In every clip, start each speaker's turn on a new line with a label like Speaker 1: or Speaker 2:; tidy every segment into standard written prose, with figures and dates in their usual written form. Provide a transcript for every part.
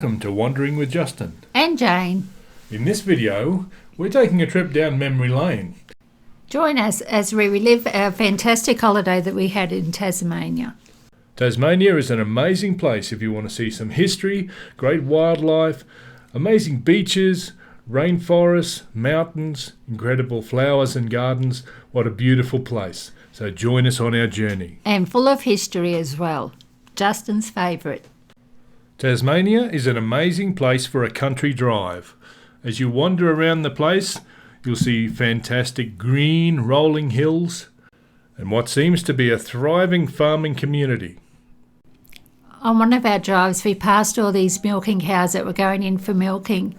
Speaker 1: Welcome to Wandering with Justin.
Speaker 2: And Jane.
Speaker 1: In this video, we're taking a trip down memory lane.
Speaker 2: Join us as we relive our fantastic holiday that we had in Tasmania.
Speaker 1: Tasmania is an amazing place if you want to see some history, great wildlife, amazing beaches, rainforests, mountains, incredible flowers and gardens. What a beautiful place. So join us on our journey.
Speaker 2: And full of history as well. Justin's favourite.
Speaker 1: Tasmania is an amazing place for a country drive. As you wander around the place, you'll see fantastic green rolling hills and what seems to be a thriving farming community.
Speaker 2: On one of our drives, we passed all these milking cows that were going in for milking.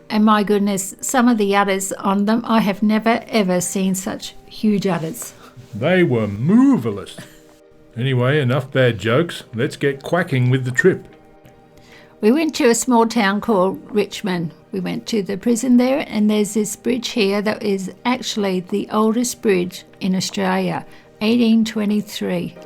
Speaker 2: And my goodness, some of the udders on them, I have never ever seen such huge udders.
Speaker 1: They were marvellous. Anyway, enough bad jokes. Let's get quacking with the trip.
Speaker 2: We went to a small town called Richmond. We went to the prison there, and there's this bridge here that is actually the oldest bridge in Australia, 1823.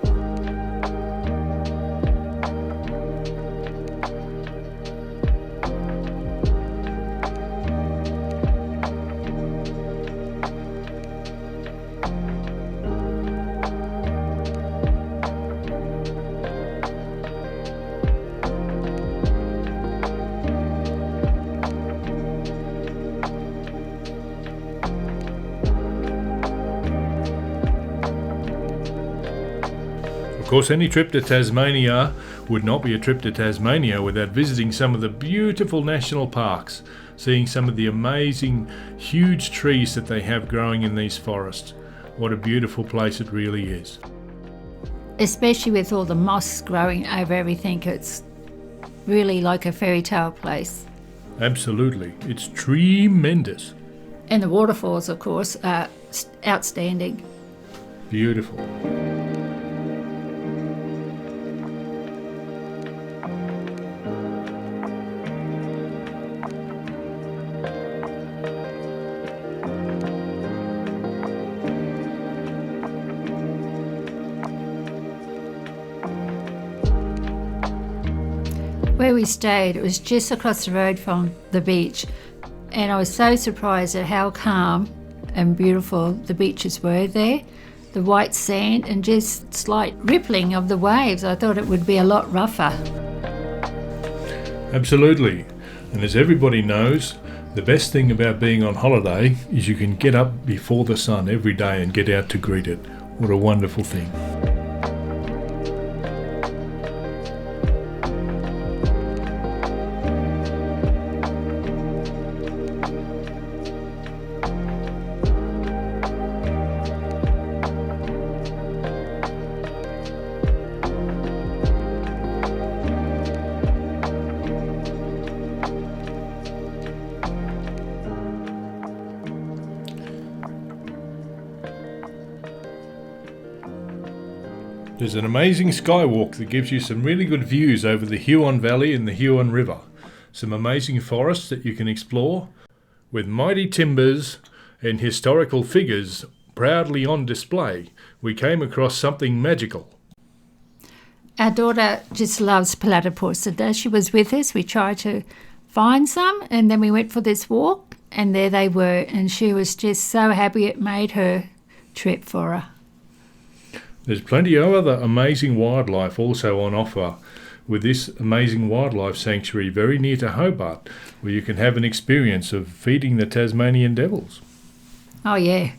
Speaker 1: Of course, any trip to Tasmania would not be a trip to Tasmania without visiting some of the beautiful national parks, seeing some of the amazing huge trees that they have growing in these forests. What a beautiful place it really is.
Speaker 2: Especially with all the moss growing over everything, it's really like a fairy tale place.
Speaker 1: Absolutely, it's tremendous.
Speaker 2: And the waterfalls, of course, are outstanding.
Speaker 1: Beautiful.
Speaker 2: Where we stayed, it was just across the road from the beach, and I was so surprised at how calm and beautiful the beaches were there. The white sand and just slight rippling of the waves. I thought it would be a lot rougher.
Speaker 1: Absolutely. And as everybody knows, the best thing about being on holiday is you can get up before the sun every day and get out to greet it. What a wonderful thing. There's an amazing skywalk that gives you some really good views over the Huon Valley and the Huon River. Some amazing forests that you can explore, with mighty timbers and historical figures proudly on display. We came across something magical.
Speaker 2: Our daughter just loves platypus, and as she was with us, we tried to find some, and then we went for this walk, and there they were, and she was just so happy it made her trip for her.
Speaker 1: There's plenty of other amazing wildlife also on offer with this amazing wildlife sanctuary very near to Hobart, where you can have an experience of feeding the Tasmanian devils.
Speaker 2: Oh yeah,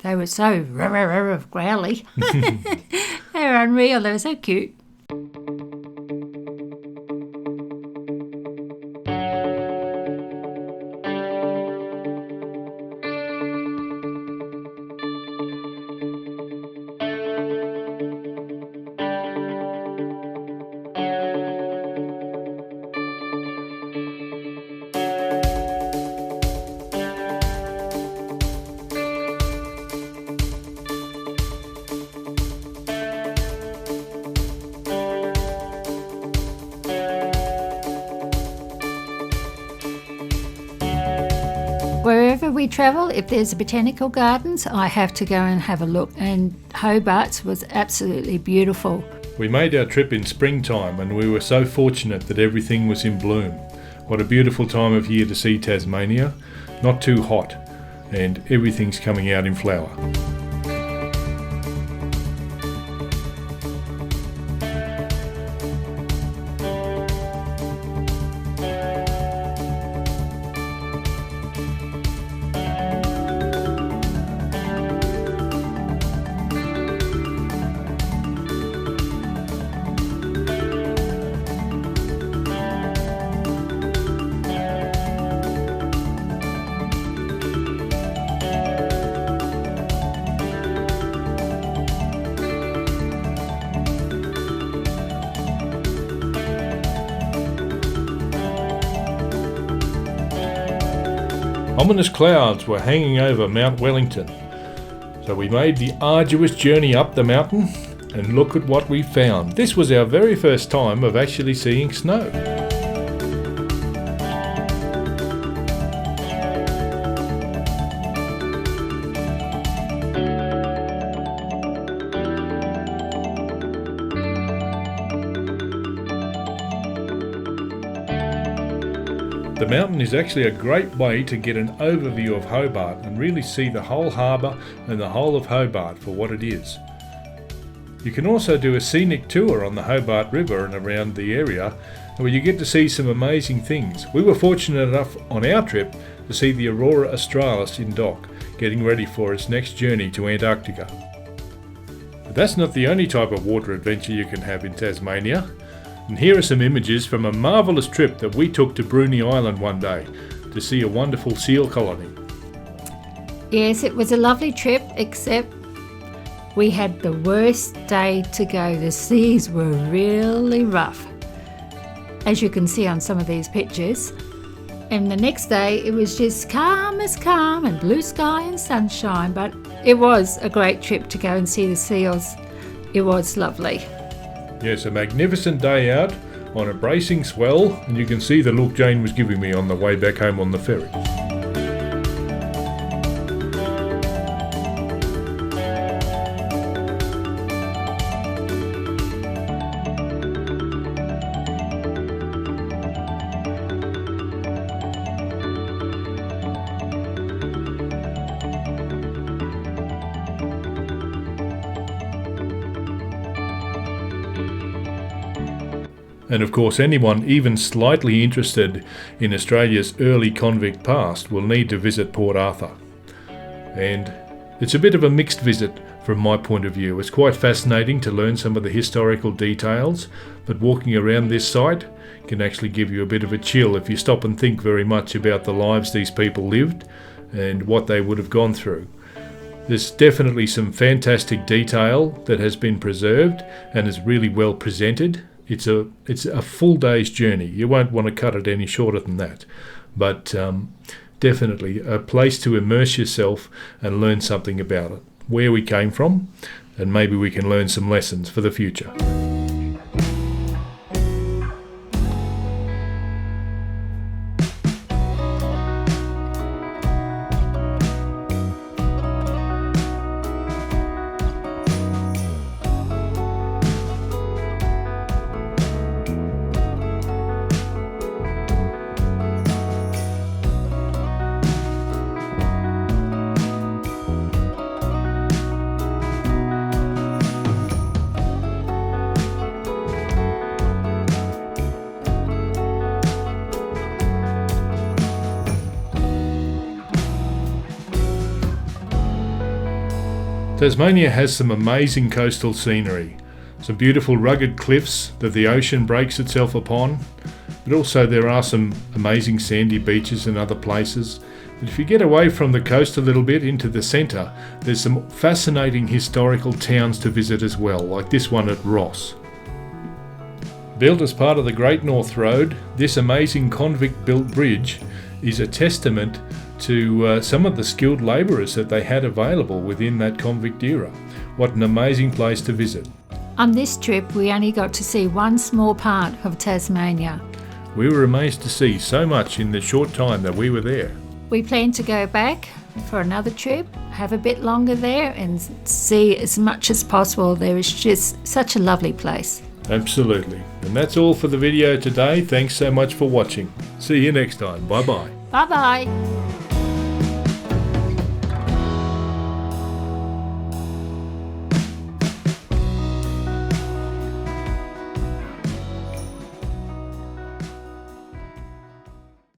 Speaker 2: they were so growly. They were unreal, they were so cute. Wherever we travel, if there's botanical gardens, I have to go and have a look. And Hobart's was absolutely beautiful.
Speaker 1: We made our trip in springtime and we were so fortunate that everything was in bloom. What a beautiful time of year to see Tasmania. Not too hot, and everything's coming out in flower. Ominous clouds were hanging over Mount Wellington, so we made the arduous journey up the mountain, and look at what we found. This was our very first time of actually seeing snow. The mountain is actually a great way to get an overview of Hobart and really see the whole harbour and the whole of Hobart for what it is. You can also do a scenic tour on the Hobart River and around the area, where you get to see some amazing things. We were fortunate enough on our trip to see the Aurora Australis in dock, getting ready for its next journey to Antarctica. But that's not the only type of water adventure you can have in Tasmania. And here are some images from a marvellous trip that we took to Bruny Island one day to see a wonderful seal colony.
Speaker 2: Yes, it was a lovely trip, except we had the worst day to go. The seas were really rough, as you can see on some of these pictures. And the next day it was just calm as calm and blue sky and sunshine, but it was a great trip to go and see the seals. It was lovely.
Speaker 1: Yes, a magnificent day out on a bracing swell, and you can see the look Jayne was giving me on the way back home on the ferry. And of course, anyone even slightly interested in Australia's early convict past will need to visit Port Arthur. And it's a bit of a mixed visit from my point of view. It's quite fascinating to learn some of the historical details, but walking around this site can actually give you a bit of a chill if you stop and think very much about the lives these people lived and what they would have gone through. There's definitely some fantastic detail that has been preserved and is really well presented. It's a full day's journey. You won't want to cut it any shorter than that. But definitely a place to immerse yourself and learn something about it, where we came from, and maybe we can learn some lessons for the future. Tasmania has some amazing coastal scenery, some beautiful rugged cliffs that the ocean breaks itself upon, but also there are some amazing sandy beaches and other places. But if you get away from the coast a little bit into the centre, there's some fascinating historical towns to visit as well, like this one at Ross. Built as part of the Great North Road, this amazing convict-built bridge is a testament to some of the skilled labourers that they had available within that convict era. What an amazing place to visit.
Speaker 2: On this trip, we only got to see one small part of Tasmania.
Speaker 1: We were amazed to see so much in the short time that we were there.
Speaker 2: We plan to go back for another trip, have a bit longer there and see as much as possible. There is just such a lovely place.
Speaker 1: Absolutely. And that's all for the video today. Thanks so much for watching. See you next time. Bye bye.
Speaker 2: Bye bye.